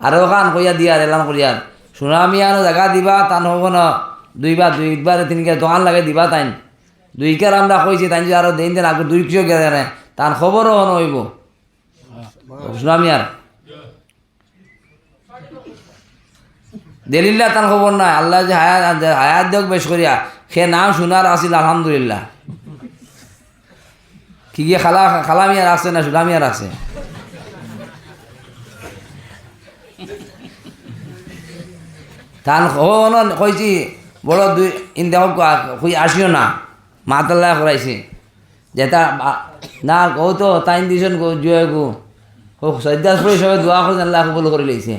আরও খান কইয়া দিয়ার এলাম করিয়ার সুনামিয়ানো জায়গা দিবা তান হব না দুইবার তিনকে দোকান লাগে দিবা তাইন দুইকার আমরা কইছি তাই যদি আরো দিন আগে 2 কিলো গেলে তার খবরও হন হইব সুনামিয়ার দেলিল্লা তার খবর নাই আল্লাহ যে হায়াত দেখ বেশ করিয়া সে নাম শোনার আসিল আলহামদুলিল্লাহ কি গিয়ে খালামিয়ার আছে না সুনামিয়ার আছে তান খবর কইছি বড় দুই ইন্দা আসিও না মাতাল্লাহ করাইছে যেটা না কৌ তো তাইন দিছেন জুয়ে গু হোক সৈদাসপুরি সবাই দোয়া করে আল্লাহ কবুল করে লইছে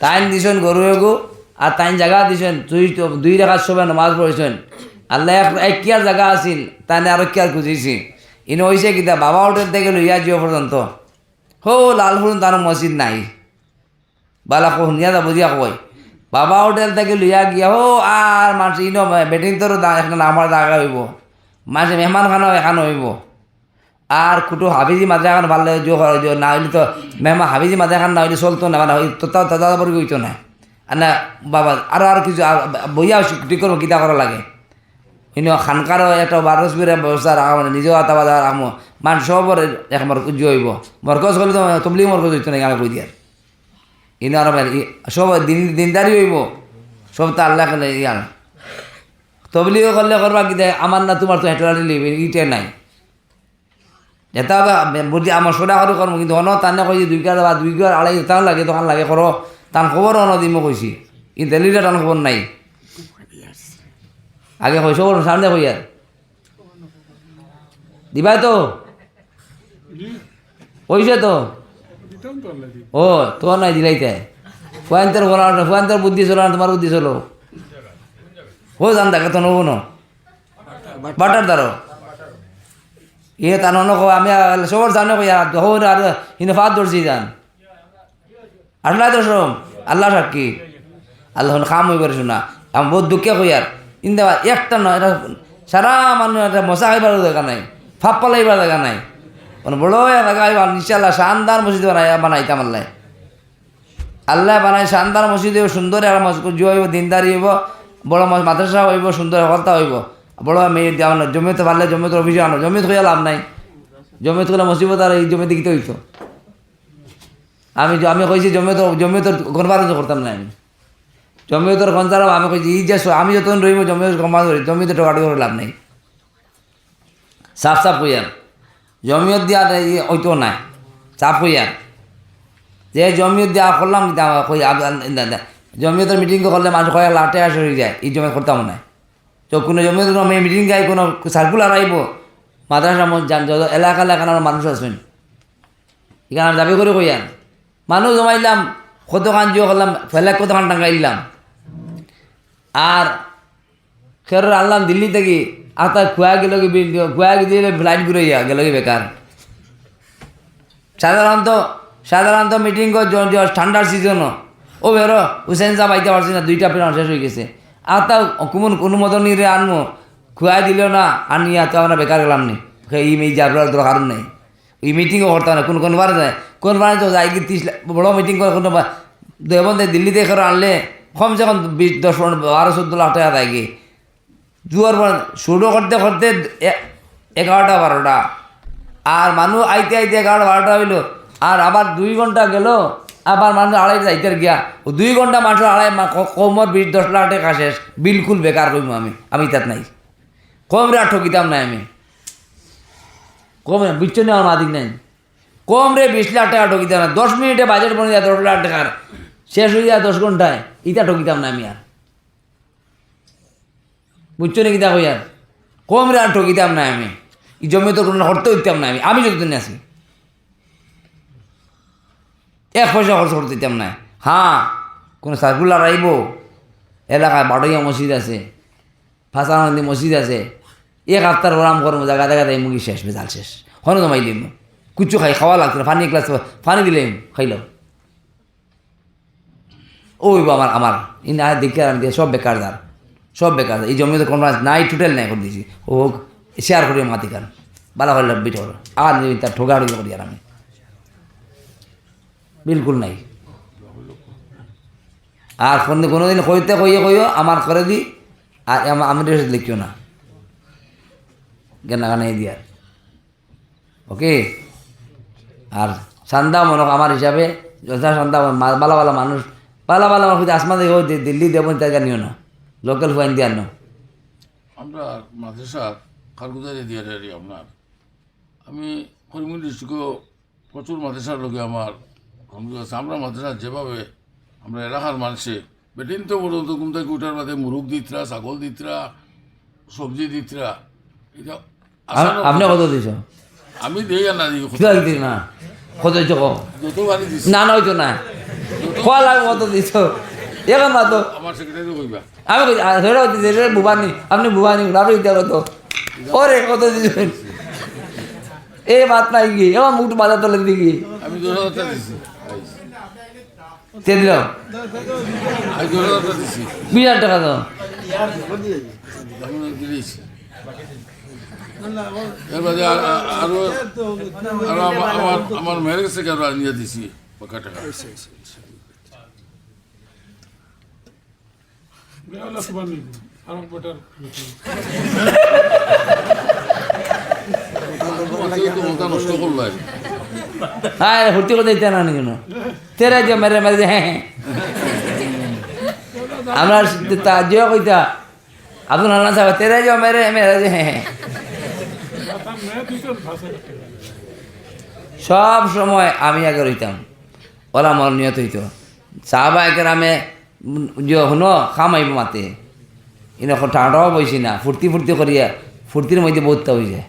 তাইন দিছেন গরুয়ে গু আর তাইন জায়গা দিছেন 2 রাকাত সবাই নামাজ পড়েছেন আল্লাহ এক কিয়ার জায়গা আছিল তাইনে আরো কিয়ার খুঁজিছি ইনো হয়েছে কিতা বাবা হোটেল থেকে লইয়া জিও পর্যন্ত হো লালপুর তার মসজিদ নাই বালা শুনিয়া যা বুঝিয়া কয় বাবা হোটেল থেকে লইয়া গিয়া হো আর মানুষ ইনো বেটিং তোর একটা আমার জায়গা হইব মাঝে মেহমান খানাও এখানে হইব আর কুটু হাবিজি মাদ্রা এখন ভালো না হইলে তো মেহমান হাবিজি মাদ্রা এখন না হইলে চলতো না মানে তদাবর হইতো না আর না বাবা আর কিছু বইয়া ঠিক করবো কিতা করা লাগে ইনো খানকারও একটা বারসবিরের ব্যবস্থা রাখা মানে নিজেও আতা বাজা রাখবো মানুষ সবর একবার হইব মরকজ করলে তো তবলি মরকজ হইতো না আমি কই দিয়ার ইনো আর সব দিনদারি হইব সব তো আল্লাহ ইয়ার তবলিও করলে করবা কি দেয় আমার না তোমার তো হেঁটে লিবে ইটে নাই এটা বুঝি আমার সোনা করে কর্ম কিন্তু অন তানে কইছি 2 কার বা 2 কার আড়াই তান লাগে তখন লাগে করো তান খবর অন দিম কইছি কিন্তু এলিটা টান খবর নাই আগে কইছো সামনে কইয়ার দিবাই তো কইছে তো ও তোমার নাই দিলাইতে ফুয়ান্তর বলা ফুয়ান্তর বুদ্ধি চলো না তোমার বুদ্ধি চলো ও জান দেখে তো নেবো না বাটার দ্বারো ইয়ে তা নন আমি সবর জানো কই হোর আর ইনে ফাদ ধরছি যান আল্লাহ তো সব আল্লাহ সাক্ষী আল্লাহ খাম হইবার শোনা আমি বহুত দুঃখে কই আর ইন্দা একটা নয় এটা সারা মানুষ একটা মশা খাইবার জায়গা নাই ফাপ পালাইবার জায়গা নাই মানে বড় জায়গা হইবার ইনশাল্লাহ শানদার মসজিদ বানাইতাম আল্লাহ আল্লাহ বানাই শানদার মসজিদ হইব সুন্দর আর জুয়া হইব দিনদারি হইব বড় মাদ্রাসা হইব সুন্দর হলতা হইব বড় মেয়ে দেওয়া জমিতে পারলে জমিতে অভিযোগ আনো জমিতে হইয়া লাভ নাই জমিতে হলে মুসিবত আর এই জমিতে দিতে হইতো আমি কইছি জমিতে গণবার করতাম না আমি জমিয়তর কনসার আমি কইছি এই যে আমি যতক্ষণ রইব জমিয়ত কমা করি জমিতে টোকাটি করে লাভ নাই সাফ কইয়ার জমিয়ত দিয়া হইতো না সাফ কইয়ার যে জমিয়ত দিয়া করলাম কই জমিয়তের মিটিং করলে মানুষ কয়েক লাখ টাকা সরে যায় এই জমিয়ত করতাম না তো কোনো জমিয়ত মিটিং গাই কোনো সার্কুলার আইব মাদ্রাসা এলাকা এলাকার মানুষ আছেন এখানে দাবি করে কইয়ান মানুষ জমাইলাম কতখান জিও করলাম ফেলে কতখান টাঙ্গাইলাম আর খেরোর আনলাম দিল্লি থেকে আর তার খুয়া গেল দিলে ফ্লাইট ঘুরে গেল বেকার সাধারণত মিটিং ঠান্ডার সিজনও ও বেরো হুসেন সাহেব আইতে পারছি না 2টা প্লেন শেষ হয়ে গেছে আর তাও কোনো মতন নিয়ে আনবো খুয়াই দিল না আনিয়া তো আমরা বেকার গেলাম নি এই যাবার দরকার নেই ওই মিটিংও করতে না কোনবার যায় কোনবার তো যাই কি 30 লাখ বড় মিটিং করে কোনো দেবন্দে দিল্লিতে করে আনলে কমসে কম 12 লাখ টাকা দেয় কি জুয়ার শুরু করতে 11টা 12টা আর মানুষ আইতে 11টা 12টা হইল আর আবার 2 ঘন্টা গেল আবার মানুষ আড়াই যাইতে গিয়া 2 ঘন্টা মানুষ আড়াই কমর 10 লাখ টাকা শেষ বিলকুল বেকার করবো আমি তাত নাই কম রে ঠকিতাম নাই আমি কম বুঝছো না আমার মাদিক নাই কম রে 20 লাখ টাকা ঠকিতাম না 10 মিনিটে বাজেট বনে যায় 10 লাখ টাকার শেষ হয়ে যায় 10 ঘন্টায় ইটা ঠকিতাম না আমি আর বুঝছো না কিতা কই আর কম রে আর ঠকিতাম না আমি এই জমি তো কোনো করতে হইতাম না আমি যদি আসি 1 পয়সা খরচ করতে দিতাম না হ্যাঁ কোনো সার্কুলার আইব এলাকায় বাড়িয়া মসজিদ আছে ফাঁসানন্দী মসজিদ আছে 1 সপ্তাহ ওরাম করবো জায়গা এই মুগি শেষ বেজাল শেষ হনো জমাই দিম কুচু খাওয়া লাগতো না পানি গ্লাস পানি দিলে খাইলাম ওই আমার ইন দেখে সব বেকারদার এই জমিতে কোনো নাই টোটাল নাই করে দিয়েছি ও শেয়ার করি মাতি কান বালা হল বিট আর তার ঠোগাড়ি করি আর আমি বিলকুল নাই আর কোনোদিন কইতে কইও আমার করে দি আর আমি লিখিও না জ্ঞান গানে দিয়ার ওকে। আর সান্দা মনে আমার হিসাবে যথা সান্দা বালা বালা মানুষ বালা বালা মানুষ আসমা দেখো দিল্লি দেবন তাই জানিও না লোকাল ফাইন দিয়ে আনো। আমরা মাদ্রাসা খারগুজারি দিয়ে আপনার আমি করিমগঞ্জ ডিস্ট্রিক্টও প্রচুর মাদ্রাসার লোকে আমার সংযোগ আছে। আমরা মাদ্রাসা যেভাবে আমরা এলাকার মানুষে বেটিন তো পর্যন্ত ঘুম থেকে উঠার বাদে মুরগ দিতরা, ছাগল দিতরা, সবজি দিতরা, এটা আপনি কত দিছ? আমি দিই আর না দিই না কত দিছ যতবারই দিচ্ছি না না হইতো না কল আমি কত দিছ এখন মাতো আমার সেক্রেটারি কইবা আমি ধরে বুবানি আপনি বুবানি আপনি দিতে কত ওরে কত দিছেন এ বাত নাই কি এবার মুখ বাজার তলে দিকে আমি 2000 টাকা দিছি তে দিল আমি 2000 টাকা দিছি 20,000 টাকা তো আমি দিয়েছি। এর বাদে আরো আমার মেয়ের কাছে আরো আনিয়ে দিছি পাকা টাকা। নষ্ট করলো হ্যাঁ ভর্তি করে দিতে না কেন তেরা যে মেরে মেরে হ্যাঁ আমরা যে কইতা আব্দুল হান্নান সাহেব তেরা যে মেরে মেরে হ্যাঁ সব সময় আমি আগে রইতাম ওরা মর নিয়ত হইতো সাহাবা একরামে যে শুনো খামাইব মাতে ইন টাটাও বইছি না ফুর্তি ফুর্তি করিয়া ফুর্তির মধ্যে বহুতটা হয়ে যায়।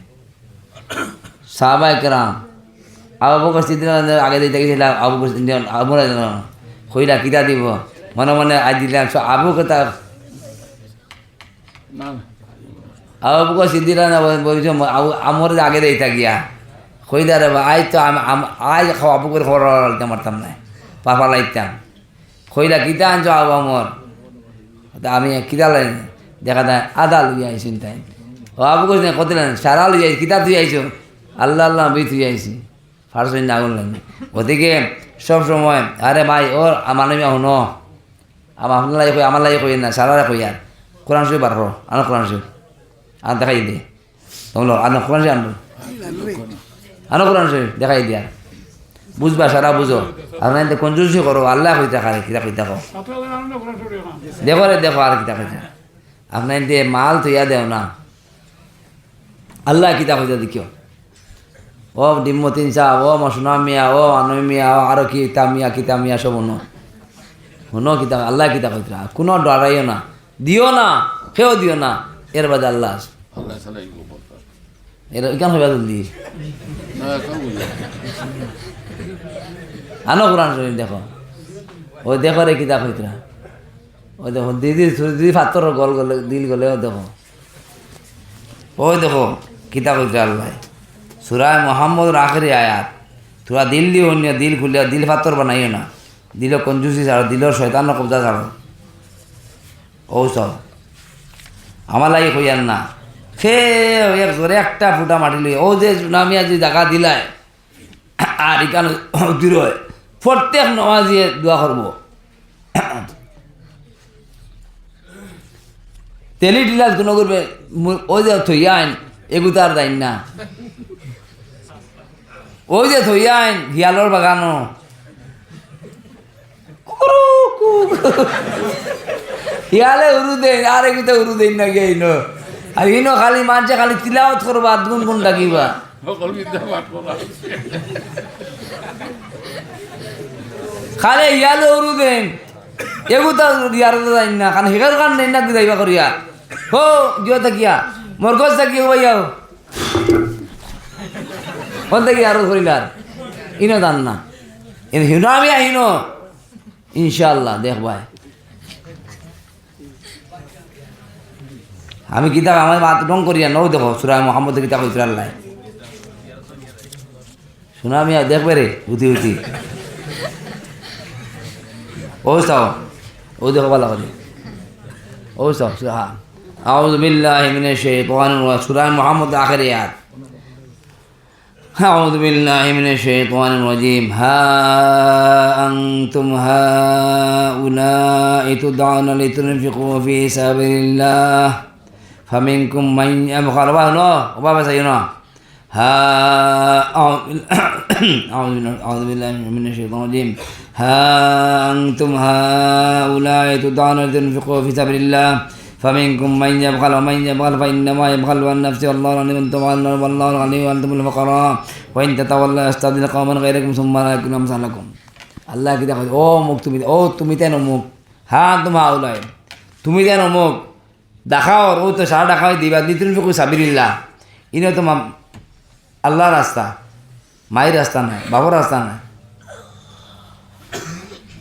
সাহাবা একরাম আবু বকর সিদ্দিক আগে দিতে গেছিলাম আবু বকর আবু হইলা কিতা দিব মনে মনে আজ দিলাম আবু কথা না আবু বকর সিদ্দিক বলছ আমার আগে দিয়ে থাকিয়া কইলা রে আজ তো আজ আবু করে খবর লাগতে মারতাম না পাপা লাগতাম কইলা কিতা আনছ আবু আমার আমি কিতা লাই দেখা দেয় আদা লুই আইসুন তাই ও আবু কইস না কত সারা লুই আইস কিতা তুই আইস আল্লাহ আল্লাহ আমি তুই আইসি ফার্স্ট না আগুন লাগে ওদিকে সব সময় আরে ভাই ওর মানবী শুনো আপনার লাগে কই আমার লাগে কই না সারা কই আর কোরআন শরীফ বার করো আনো কোরআন শরীফ আর দেখাই দে তোমরা আনো কোরআন শরীফ আনো কোরআন শরীফ দেখাই দিয়া বুঝবা সারা বুঝো আপনার কঞ্জুসি করো আল্লাহ কইতা খারে কিতা কইতা কো দেখো রে দেখো আর কিতা কইতা আপনার দিয়ে মাল তৈয়া দেও না আল্লাহ কিতা কইতা দেখিও ও ডিম্মতিন সাহ ও মসুনা মিয়া ও আনই মিয়া ও আরো কিতা মিয়া কিতা মিয়া সব শুনো কিতা আল্লাহ কিতা কইতা কোনো ডরাইও না দিও না খেয়েও দিও না এর বাদে আল্লাহ আল্লাহ সালাই গোবর এর কেন হইবা জলদি না কাউ বুঝা আনো কোরআন শরীফ দেখো ওই দেখো রে কিতা কইতা ওই দেখো দিদি দিদি ফাতর গল গলে দিল গলেও দেখো ওই দেখো কিতা কইতা আল্লাহ সূরা মুহাম্মদ আখেরি আয়াত তোরা দিল দিও অন্য দিল খুলিয়া দিল ফাতর বানাইও না দিল কঞ্জুসি ছাড়ো দিল শয়তানের কবজা ছাড়ো ও সব আমার লাগে কইয়ার না সে এক জোরে একটা ফুটা মাটি লই ও যে সুনামিয়া যে জায়গা দিলায় আর এখানে দূর হয় প্রত্যেক নমাজিয়ে দোয়া করবো তেলি টিলাস কোনো করবে ওই যে থইয়া আইন এগুতার দাইন না ওই যে থইয়া আইন হিয়ালোর বাগানো হিয়ালে উরু দেন আর এগুতে উরু দেন না গিয়ে ইনো আর ইনো খালি মানছে খালি তিলাওয়াত করবা আর গুন গুন ডাকিবা সকল বিদ্যা পাঠ করা খালি হিয়ালে উরু দেন এগুতা ইয়ার যাইন না কারণ হেগার কান নেই না যাইবা করিয়া হো জিও থাকিয়া মরগজ থাকিয়া ভাইয়াও কোন থেকে আরো করিলার ইনো দান না ইন হিনো আমি আহিনো ইনশাআল্লাহ দেখবাই আমি কিতাব আমার মাত রং করিয়া নও দেখো সূরা মুহাম্মদ কিতাব কইরা আল্লাহ শোনা আমি দেখবে রে উতি উতি ও সাও ও দেখো ভালো করে ও সাও হ্যাঁ আউযু বিল্লাহি মিনাশ শাইতানির রাজিম সূরা মুহাম্মদ আখির আয়াত أعوذ بالله من الشيطان الرجيم ها أنتم هؤلاء تدعون لتنفقوا في سبيل الله فمنكم من يبخل وبابا سيدنا ها أعوذ بالله من الشيطان الرجيم ها أنتم هؤلاء تدعون لتنفقوا في سبيل الله فمنكم من يبخل ومن يبخل فإنما يبخل عن نفسه والله الغني والله الغني وأنتم الفقراء وإن تتولوا يستبدل قوما غيركم ثم لا يكونوا أمثالكم আল্লাহ কি দেখো ও মুখ তুমি ও তুমি তেন মুখ হ্যাঁ তোমা ওলাই তুমি তেন মুখ দেখাও ও তো সারা দেখাও দিবা দিতুন ফিকু সাবিরিল্লাহ ইনে তো আল্লাহর রাস্তা মায়ের রাস্তা নাই বাবার রাস্তা নাই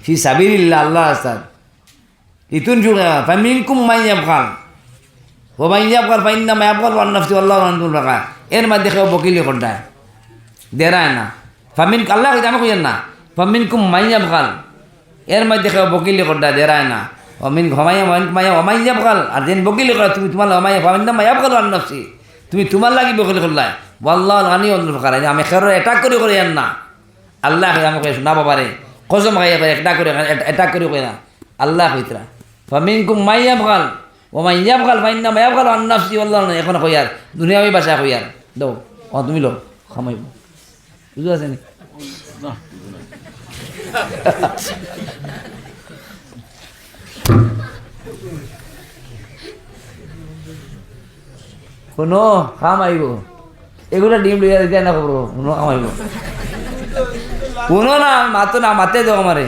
ফি সাবিরিল্লাহ আল্লাহ রাস্তা ইতুন যুগে ফামিনকুম মাই ইয়াবখাল ও মাই ইয়াবখাল ফাইন্নামা ইয়াবখাল ওয়ান নাফসি আল্লাহু আনতুল ফাকা এর মধ্যে কেউ বকিলি করতে দেরায় না ফামিন আল্লাহ কি জানো কইেন না ফামিনকুম মাই ইয়াবখাল এর মধ্যে কেউ বকিলি করতে দেরায় না অমিন ঘমাইয়া মাইয়া ওমাই ইয়াবখাল আর যেন বকিলি করে তুমি তোমার ওমাইয়া ফামিন্নামা ইয়াবখাল ওয়ান নাফসি তুমি তোমার লাগি বকিলি করলাই আল্লাহু গানি আনতুল ফাকা আমি খের অ্যাটাক করে আন না আল্লাহ আমাকে শোনাবো পারে কসম খাইয়া অ্যাটাক করে না আল্লাহ কইতরা ফামিনকুম মাই ইয়াবখাল ওমাই ইয়াবখাল ফাইন্নামা ইয়াবখাল আন নাফসি আল্লাহ এখন কইয়ার দুনিয়াবি ভাষা কইয়ার দাও তুমি লো খামাইব বুঝতে আছে নি না শুনো খামাইব এগুলো ডিম লইয়া দিতে না করবো শুনো খামাইব শুনো না মাতো না মাতে দাও আমারে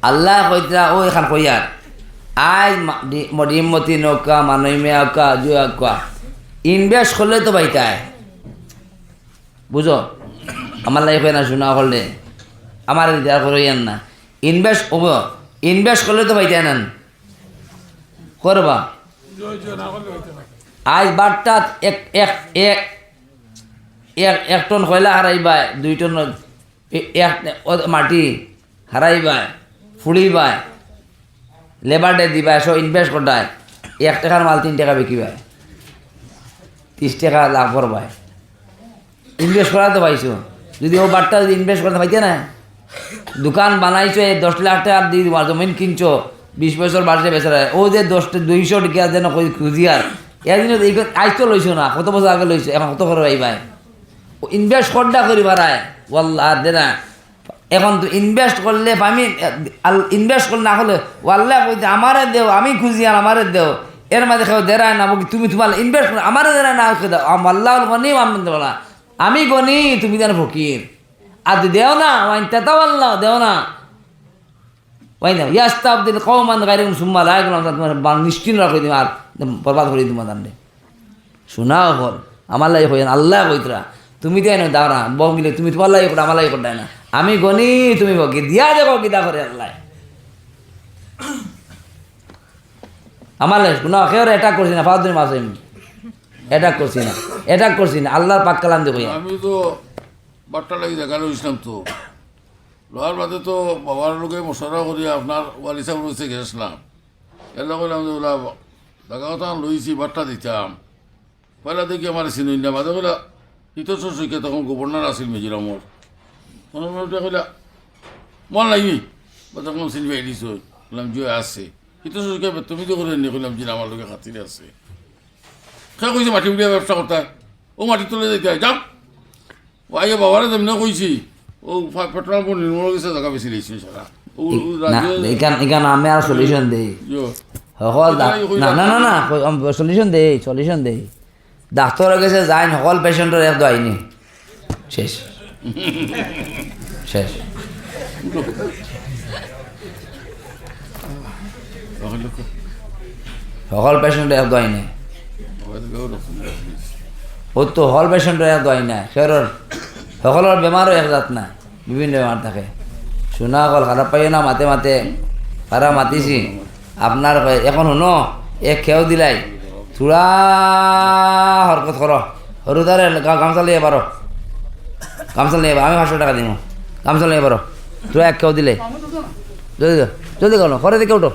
আল্লাহ কইতরা ও এখান কইয়ার আজ ডিমমতি নৌকা মানইমে আঁকা জুয়া আঁকা ইনভেস্ট করলে তো বাইতায় বুঝো আমার লাইফে না শোনা করলে আমার দেওয়া করিয়ান না ইনভেস্ট করলে তো বাইতায় নেন করবা আজ বারটা এক টন কয়লা হারাইবা 2 টন মাটি হারাইবা ফুড়িবা লেবার ডে দিবা সব ইনভেস্ট করতায় 1 টাকার মাল 3 টাকা বিকিবা 30 টাকা লাভ করবা ইনভেস্ট করা তো পাইছো যদি ও বারটা যদি ইনভেস্ট করতে পাইতে না দোকান বানাইছো 10 লাখ টাকা দিয়ে তোমার জমিন কিনছো 20 বছর বাড়ছে বেচারা ও যে 200 টাকা যেন খুঁজিয়ার এদিন আজ তো লইছো না কত বছর আগে লইছো এখন কত করে পাইবাই ইনভেস্ট করটা করি বাড়ায় ওয়াল্লাহ দে না এখন তো ইনভেস্ট করলে আমি ইনভেস্ট করলে না হলে ওয়াল্লাহ কইতে আমারে দেও আমি খুঁজি আর আমারে দেও এর মাঝে কেউ দেরায় না তুমি তোমার ইনভেস্ট করো আমারে দেরায় না আল্লাহ গনি বলা আমি গনি তুমি যেন ফকির আর দেও না ওয়াইন তেতাও আল্লাহ দেও না ওয়াই না ইয়াস্তাবদিল কওমান গায়রুকুম সুম্মা লা ইয়াকুনু তোমার নিশ্চিন্ত রাখি তুমি আর বরবাদ করে তোমার দান্ডে শোনাও হল আমার লাগে হইন আল্লাহ কইতরা তুমি দেয় না দাও না বগিলে তুমি তোমার লাগে করে আমার লাগে করে না আমি গনি তুমি বকি দিয়া দেখো কিতা করে আল্লাহ আমার লাগে শোনাও কেউ অ্যাটাক করছি না ফাউদ্দিন মাসে অ্যাটাক করছি না আল্লাহর পাক কালাম দেখো আমি তো বাট্টা লাগি দেখানো ইসলাম তো লোহার বাদে তো বাবার লোকে মশলা করি আপনার ওয়ালি সাহেব রয়েছে গেছিলাম এলা করলাম যে ওলা দেখা কথা লইছি বাট্টা দিতাম পয়লা দেখি আমার চিনুই না বাদে কইলা ইতর সৈকে তখন গভর্নর আছিল মিজোরামর তখন কইলা মন লাগি বা তখন চিনি পাই দিছ বললাম যে আছে ইতর সৈকে তুমি তো করে নি কইলাম যে আমার লোকে খাতিরে আছে খা কইছে মাটি উড়িয়া ব্যবসা করতে ও মাটি তুলে যেতে যাও ও আগে বাবারে যেমন কইছি ও পেট্রোল পাম্প নির্মূল গেছে জায়গা বেশি দিয়েছি সারা এখানে আমি আর সলিউশন দেই সকল না সলিউশন দেই ডাক্তার গেছে যাই সকল পেশেন্টের এক আইনি শেষ সকল পেশেন্টের এক আইনি ও তো হল পেশেন্টের এক আইন না সেরর সকলের বেমারও এক জাত না বিভিন্ন বেমার থাকে শোনা কল খারাপ পাইও না মাতে খারাপ মাতিছি আপনার এখন শুনো এক খেয়েও দিলাই থোড়া হরকত করো সরু তারে গামছা লিয়ে পারো আমি 500 টাকা দিব গামছা লিয়ে পারো তোরা এক খেয়েও দিলে যদি কেন করে দিকে উঠো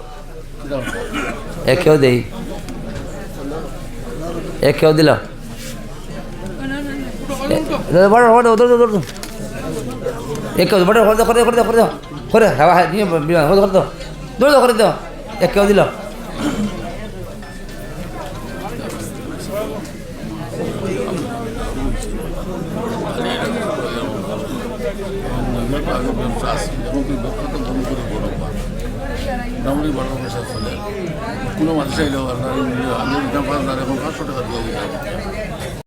এক খেয়েও দেই এক খেয়েও দিল বড় বড় ধর এক কেউ বড় করে হাওয়া নিয়ে বিমান করে দাও দৌড় করে দাও এক কেউ দিল মোটামুটি বড় পয়সা চলে কোনো মানুষ চাইলেও আপনার আমি এখন 500 টাকা দিয়ে দিলাম